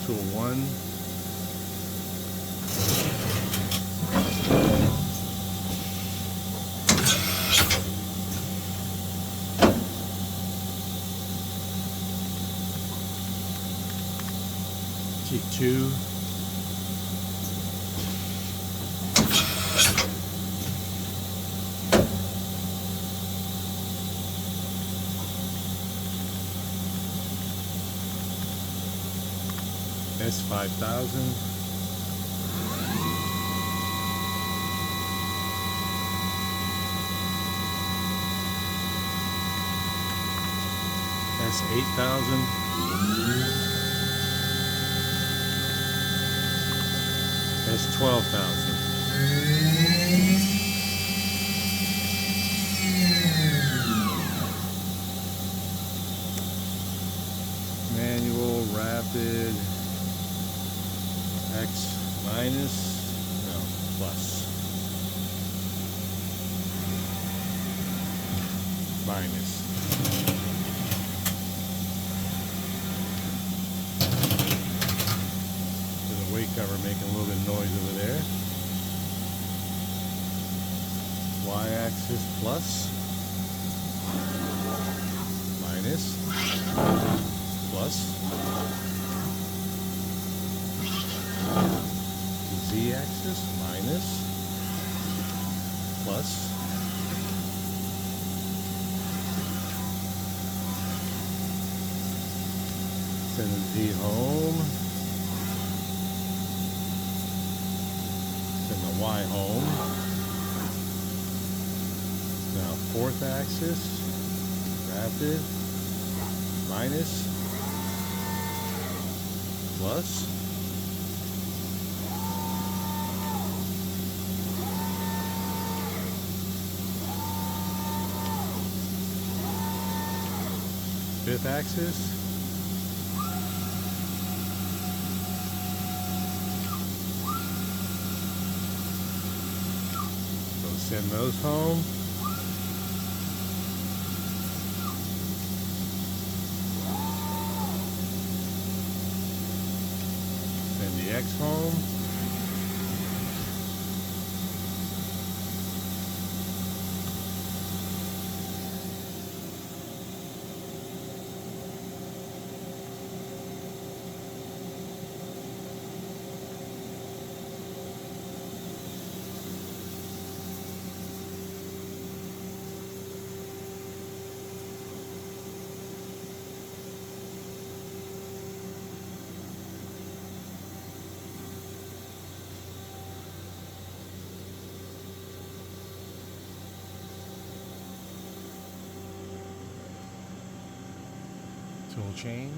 tool 1. Teak 2. S5000. S8000. S12000. Manual, rapid, X minus, no, plus. Minus. There's a weight cover making a little bit of noise over there. Y-axis plus. Minus. Plus. Z-axis minus, plus, send the Z home, send the Y home. Now 4th axis, rapid, minus, plus, fifth axis, so send those home. Send the X home. Tool chain.